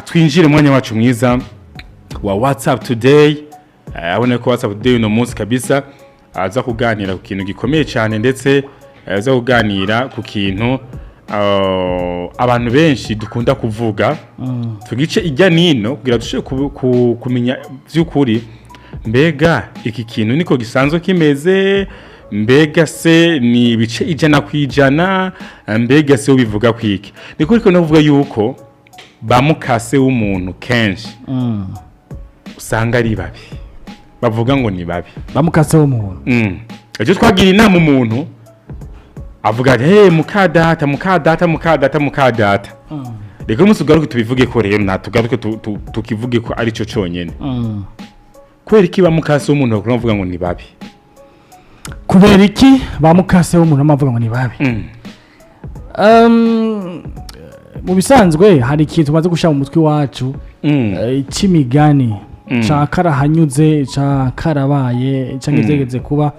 twinjire mwanya wacu mwiza wa WhatsApp today. Abone ko WhatsApp today uno munsi kabisa aza kuganira ku kintu gikomeye cyane ndetse aza kuganira ku kintu abantu benshi dukunda kuvuga tugice ijya nino kugira dushe kumenya by'ukuri mbega iki kintu niko gisanzwe kimeze, mbega se ni bice ijana kwijana, mbega se ubivuga kwiki. Niko ariko navuga yuko bamukase w'umuntu kenshi usanga ari babi, bavuga ngo ni babi bamukase w'umuntu. Ejo twagira inama umuntu avuga ati mukadata reka musugaruke tubivuge ko rero natugaruke tukivuge ko ari cyo cyonyene. Kubera iki bamukase w'umuntu bavuga ngo ni babi? Kubera iki bamukase w'umuntu bavuga ngo ni babi? Mu bisanzwe hari ikintu tumaze gushaka mu mutwe wacu cy'imigani cha karahanyuze cha karabaye cyangwa izegeze kuba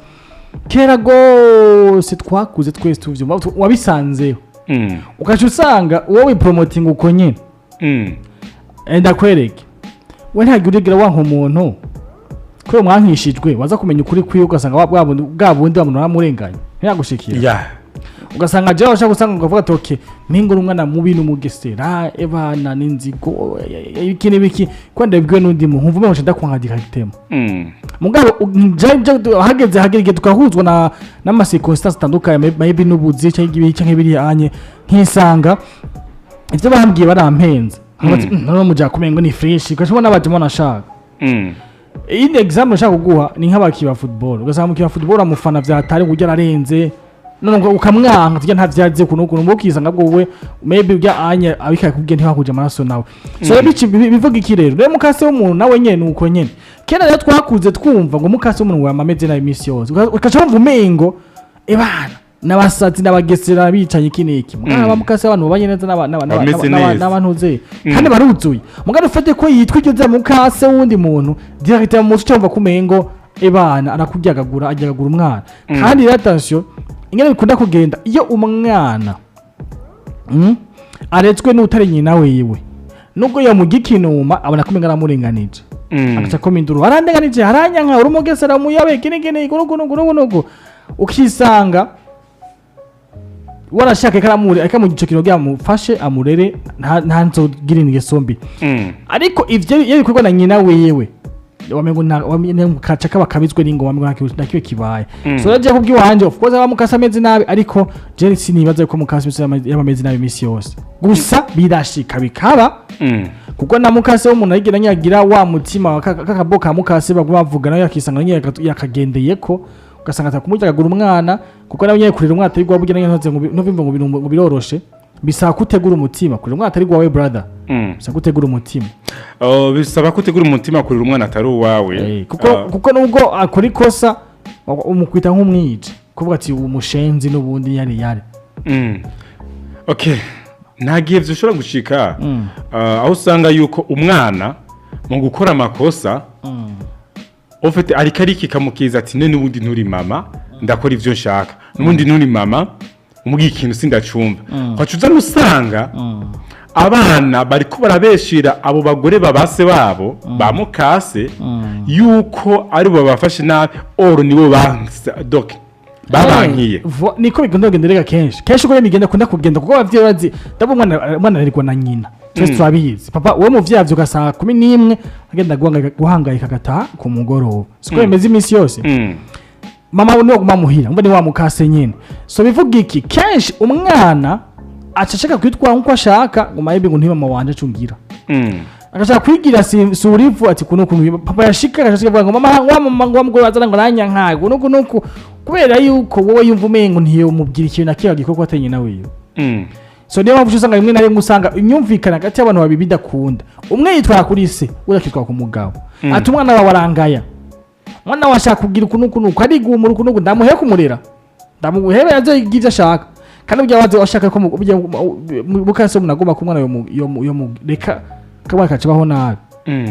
kera gose twakuze twese tuvyumva wabisanzeho ukaje usanga wowe promoting uko nyine enda kwereke we ntagurigira wanka umuntu kwe mwankishijwe waza kumenya ukuri kwiye ugasanga bwa bundi bamuntu bamurenganya ntiyagushikira ugasanga je washaka gusanga ukavuga ati okay mpingura umwana mubi n'umugesera ebana n'inzigo ikine biki kwanda bigwe n'undi mu nkumva umenye ndakwangadika gitemo mugabo hageze tukahuzwa na circumstances zitandukanye maybe n'ubuzi cyangwa igihe cyangwa biri anye nkisanga ivyo bambwiye barampenza no muja kumengo ni fresh ukashobona n'abajemo nashaka iyi example nshaka kuguha ni nk'abakiba football ugasanga mukiba football amufana vyatari kujya ararenze none ukamwanka tujya ntavyaze kuno mbokizanga bwo we maybe bya anya abika kubwiye ntihakuje amaraso nawe so bivuga iki rero rero mukase w'umuntu nawe nyene nuko nyene kera rero twakuze twumva ngo mukase w'umuntu wamameze na imisi yose ukaca wumva umengo ebana n'abasatsi n'abagesera bicanye kiniki mwana mukase abantu babanye neza n'abantu ze kandi baruzuye mugabo ufate ko yitwa iryo mukase wundi muntu directement mu cyumva kumengo ebana arakuryagagura ajyagagura umwana kandi attention ingene bikunda kugenda iyo umwana aretswe n'utari nyina wewe nubwo yo mugikinuma abona kumenga aramurenganije akaca kominduru arandenganije aranyanka urumogesera muyabe kinigene igurugunugunugunugu ukisanga warashaka ikaramuri akamugice kino gyamufashe amurere ntanzogira ingeso mbi ariko ivyo bikorwa na nyina wewe wamengo kaca kabakabizwe n'ingo wamengo nakiwe kibaye so yaje kubwi wanje of course abamukasa ameze nabi ariko je sinibaza ko mukasa yamameze nabi imisi yose gusa birashika bikaba kuko na mukase w'umuntu ayigira nyagira wa mutima kakaboka mukase baguvugana yakisanga nyine yakagendeye ko ugasanga atakumujyagura umwana kuko nawe nyine kurira umwana atari gwa bugira nyanze ngo biroroshe bisaba kutegura umutima kurira umwana atari gwawe brother bisaba kutegura umutima bisaba kutegura umutima kurira umwana atari uwawe kuko nubwo akora ikosa umukwita nk'umwije kuvuga ati umushenzi n'ubundi yari okay nagiye vyushobora gushika aho usanga yuko umwana mu gukora amakosa ofete arikariki kamukiza ati none ubundi nturi mama ndakora ivyo nshaka n'ubundi nturi mama umubwiye ikintu sindacumva kwacuza musanga abana bariko barabeshira abo bagore babase babo bamukase yuko ari bo bafashe nabi oro nibo bansa doc babankiye niko bigenderega kenshi uko yemigenda kunda kugenda kuko bavye bazi ndabo umwana ariko na nyina twese turabizi papa uwo muvyavyo gasanga 11 agenda guhangayika gataha ku mugoroba siko yemeze imisi yose mama niwo gumamuhira ngo ni wa mukase nyene so bivuga iki kenshi umwana acashaka kwitwa nko ashaka ngo maybe ngo ntimama wanje acungira akashaka kwigira surivu ati kuno papa yashika akashaka ngo mama ngo mugore azana ngo nanya nkago nuko kubera yuko wowe yumva umengo ntiyo mubwira ikintu nakiya gikoko atenye nawe so niyo mpamvu usanga rimwe na rimwe usanga inyumvikana hagati y'abantu babiri bidakunda umwe yitwara kuri se urakitwa ku mugabo ati umwana wawe arangaya mwana washaka kugira kunuko ari gumura kunuko ndamuhe kumurera ndamuhebe yazo igivyo ashaka kandi ujya waze ashaka ko mukase munagoma ku mwana yo reka kabaka kacabaho nabi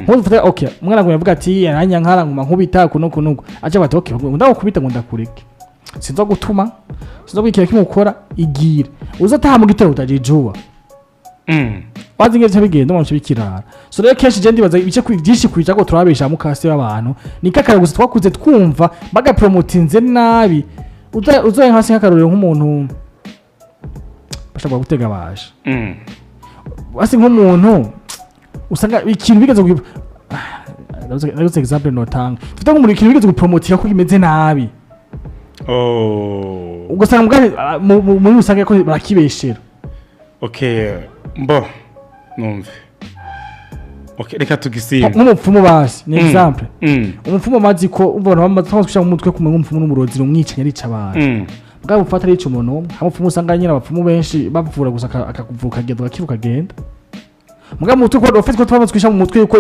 Mufite okay umwana ngo yavuga ati yaranya nkara nguma nkubita kuno aje bati okay ndakubita ngo ndakureke sinzo gutuma sinzo kwikira kimukora igire uzataha mu gitero utajijuba wazi ngeze bigenda mu bikirara so rero kenshi je ndibaza ibice byinshi kwija ko turabesha Mukase y'abantu ni kakara gusa twakuze twumva baga promotinze nabi uzoye hasi nk'akarorero nk'umuntu bashaka gutega baje wasi nk'umuntu usanga ikintu bigeze naruze example notanga tuvuga ngo muri ikintu bigeze gupromotira ko kimeze nabi ugasanga muri usanga ko barakibeshera okay mbo numve okay reka tugisimba nk'umupfumu basi ni example umupfumu mazi ko ubona bamaze kushaka mu mutwe kumwe nk'umupfumu n'umurozi rumwicanya rica abantu bwa bufata ari ico umuntu hamupfumu usanga nyine abapfumu benshi bavura gusa akakuvuka agenda akiruka agenda muga mutwe ko ofite ko twamaze kwisha mu mutwe ko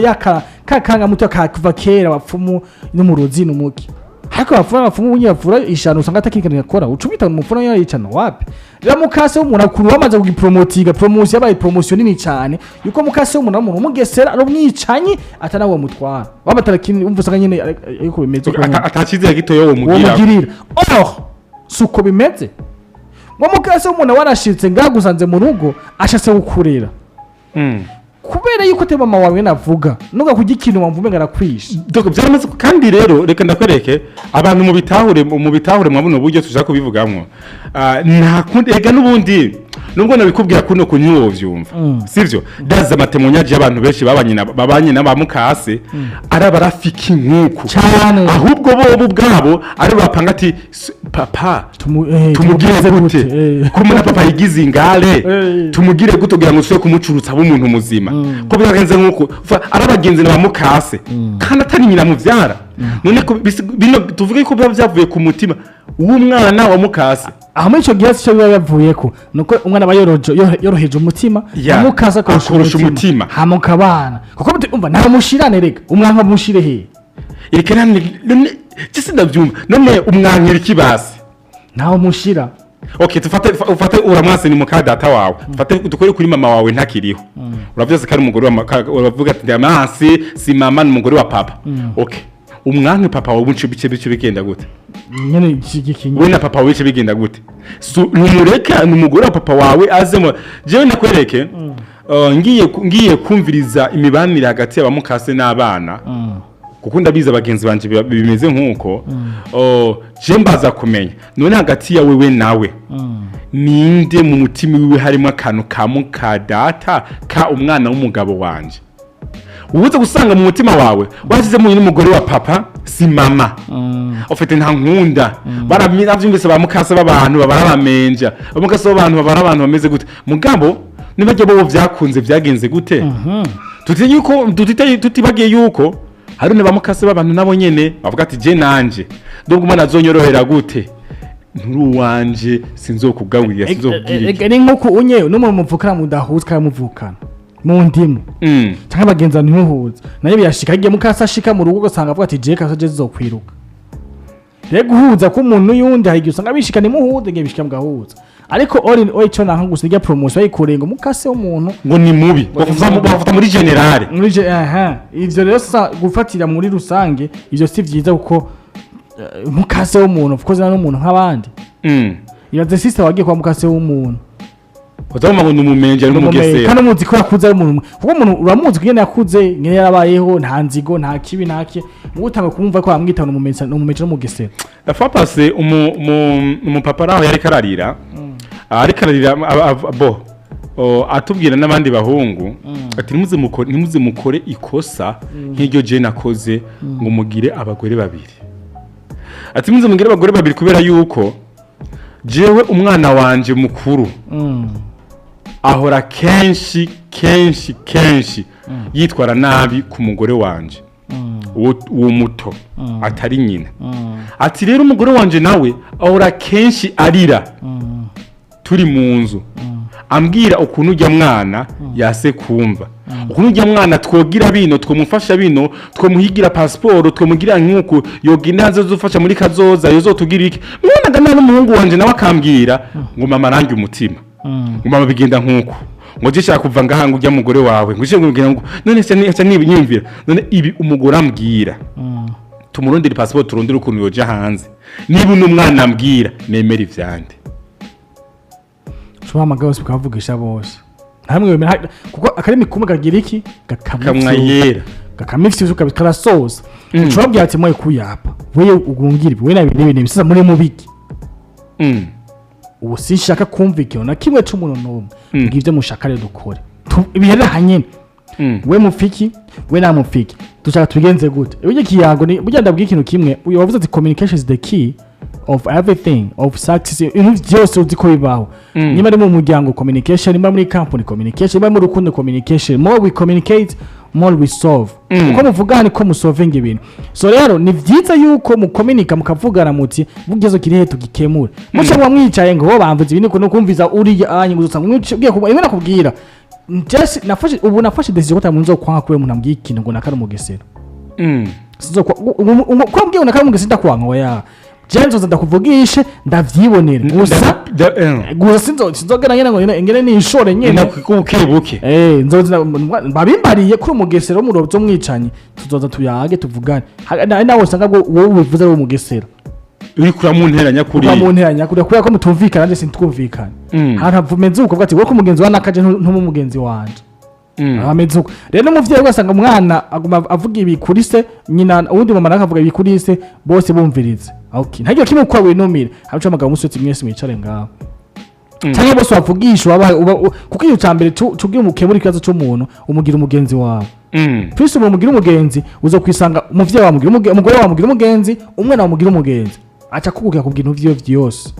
kakanga mutwe akakuva kera abapfumu n'umurozi n'umuki hako abapfumu unyavura ishano usanga atakikana akora ucubita umupfumu yayicana wapi rero Mukase w'umuntu akuru wamaze kugipromotinga promotion yabaye promotion nini cyane yuko Mukase w'umuntu umuntu umugesera ari umwicanyi atanawe mutwara wabatara kinini umva usanga nyine yuko bimeze ko atakize gitoyo wo mugirira suko bimeze ngo Mukase w'umuntu warashitse ngagusanze mu rugo ashase gukurira kubera yuko te mama wawe navuga nuga kujya ikintu wamvume ngarakwisha doko byamaze kandi rero reka ndakwereke abantu mu bitahure mwabuno buryo tuja kubivugamwo nta kundi ega nubundi nubwo nabikubwira kuno kunyuwo vyumva sivyo daza matemonyaje abantu benshi babanye n'aba Mukase arabarafiki nkuko ahubwo bo ubwabo ari bapanga ati papa tumugire gute kumuna papa yigize ingale tumugire gute kugira ngo swe kumucurutsa b'umuntu muzima ko byagenze nkuko arabagenze n'aba Mukase kandi atari nyina muvyara none ko bino tuvuge ko byavuye ku mutima w'umwana wa Mukase aho muri ico gihe cyo biba yavuye ko nuko umwana yoroheje umutima Mukase akorosha umutima hamukabana kuko umva nta mushirane rega umwanka mushire he irekerane cise ndavyumva none umwanka ikibase ntaho mushira okay ufate uramwase ni mukadata wawe ufate dukore kuri mama wawe ntakiriho uravyose kari umugore uravuga ati amasi si mama n'umugore wa papa okay umwanka papa wawe bice bigenda gute nyene ikikinyi we na papa wawe bice bigenda gute numureka n'umugore wa papa wawe azemo jewe nakwereke ngiye kumviriza imibanire hagati y'aba Mukase n'abana kuko ndabiza abagenzi banje bimeze nkuko je mbaza kumenya none hagati ya wewe nawe ninde mu mutima wiwe harimo akantu ka mukadata ka umwana w'umugabo wanje ubuze gusanga mu mutima wawe washyize mu n'umugore wa papa si mama ufite nta nkunda baravyumvise ba Mukase b'abantu babaramenja Mukase b'abantu babara abantu bameze gute mugabo nibajye bo vyakunze vyagenze gute tutinye yuko tutibagiye yuko hari ne ba Mukase b'abantu nabo nyene bavuga ati je nanje ndubwo umwana azonyorohera gute nkuru wanje sinzokugawira sinzokubwira ni nkuko unye n'umuntu muvukana mudahuzwa muvukana mu ndimu cyangwa abagenzi ntimuhuze nayo biyashika igiye Mukase ashika mu rugo ugasanga avuga ati je kaje zizokwiruka rego guhuza ko umuntu yundi hari usanga bishika ni muhuze ngiye bishika mugahuza ariko icyo nanka gusiga promotion ayikurenga Mukase w'umuntu ngo ni mubi bavuga muri generale ivyo rero gufatira muri rusange ivyo si vyiza kuko Mukase w'umuntu of course n'umuntu nk'abandi yaze sister wagiye kwa Mukase w'umuntu Uzama ngo numumenje ari umugesera kandi umuzi ko yakuze ari umuntu kuko umuntu uramuzi kugene yakuze ngene yarabayeho nta nzigo nta kibi nake ngutanga kumva ko amwita numumenje n'umugesera afapase umupapa raho yari kararira bo atubwira n'abandi bahungu ati nimuze mukore ikosa nk'iryo je nakoze ngo mugire abagore babiri ati nimuze mugire abagore babiri kubera yuko jewe umwana wanje mukuru ahora kenshi yitwara nabi ku mugore wanje uwo muto atari nyina ati rero umugore wanje nawe ahora kenshi arira turi mu nzu ambwira ukuntu ujya mwana yase kumva ukuntu ujya mwana twogira bino twomufasha bino twomuhigira passport twomugira nkuko yoginaze zofasha muri kazoza yozotugira iki mwana gana n'umuhungu wanje nawe akambwira ngo mama rangi umutima ngo mama bigenda nkuko ngo jishaka kuva ngahanga ujya mugore wawe ngo jishaka kugira ngo none se nibinyumvira none ibi umugore ambwira tumurondera passport turondera ukuntu yoja hanze niba n'umwana ambwira nemera ivyande Chwa magabo sikavugisha bose hamwe wemera kuko akarimi kumwe kagira iki kamwa yera gakamifisi uzuka karasoza ushobora bwira ati mwe kuyapa wewe ugungire we nabinebine bisasa muri mubiki ubu sinshaka kumvikana na kimwe c'umuntu n'umwe ngivyo mushakare dukore ibihera hanyene we mufiki we na mufiki dushaka tubigenze gute ibyo kiyago ni burya ndabwiye ikintu kimwe uyu wavuze ati communication is the key of everything of success ibintu byose uziko bibaho niba ari mu muryango communication niba muri company communication niba mu rukundo communication more we communicate more we solve uko muvuga ni ko musolving ibintu so rero ni vyiza yuko mu communica mukavugana muti bugezo kirihe tugikemura muce mwamwicaye ngo bamvuze ibintu no kumviza uri anye uzosanga mwiye kubona nakubwira just nafashe decision ko tamunzo kwanga kube umuntu ambwiye ikintu ngo nakari umugesera sizo ko mbwiye nakari umugesera kwanga oya Jenzo ndakuvugishe ndavyibonera gusa sinzogera nyene ngo ingene ni ishore nyene kubuke nzoza babimbariye kuri umugesera mu rozo mwicanye tuzoza tuyage tuvugane nawe usanga wowe ubivuze ari umugesera uri kura mu ntera nyakuri kubera ko mutumvikana ndetse ntitwumvikana haravumenze uko bwati wowe ko umugenzi wa nakaje ntumugenzi wanje amezuko rero umuvyeyi ugasanga umwana aguma avuga ibi kuri se nyina uwundi mama nakavuga ibi kuri se bose bumvirize okay ntajyo kimwe kwa winumira haco amagabo musotsi mwese mwicare ngaho cyane bose bavugisha kuko iyo cyambere cubwiye umukemura ikibazo cy'umuntu umugira umugenzi wawe twese umugira umugenzi uzo kwisanga umuvyeyi wa mugira umugore wa mugira umugenzi umwana wa mugira umugenzi acha kugukira kubwira ivyo vyose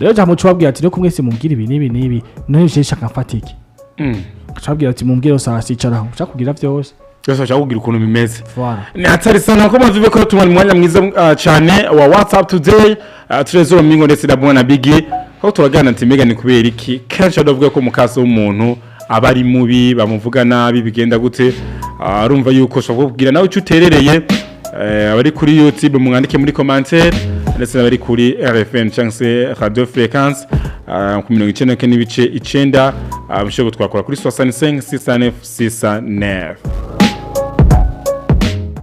rero cyamo cubabwiye ati reko mwese mugira ibi nibi none jesha kafatiki Chabwira ati mumbwire usasicara ucakugira byose Yose achakugira ukuntu bimeze ni hatari sana ko mazuve ko tumani mwanya mwiza cyane wa WhatsApp today turezo mingo ndetse na Bigi ko turagana ati Mega ni kubera iki kenshi adavuga ko Mukase w'umuntu abari mubi bamuvuga nabi bigenda gute arumva yuko ushobora kubwira nawe uterereye abari kuri YouTube mwandike muri commentaire ndetse n'abari kuri RFN cyangwa Radio Frequence ku 99 n'ibice 9 mushobora twakora kuri 65 69 69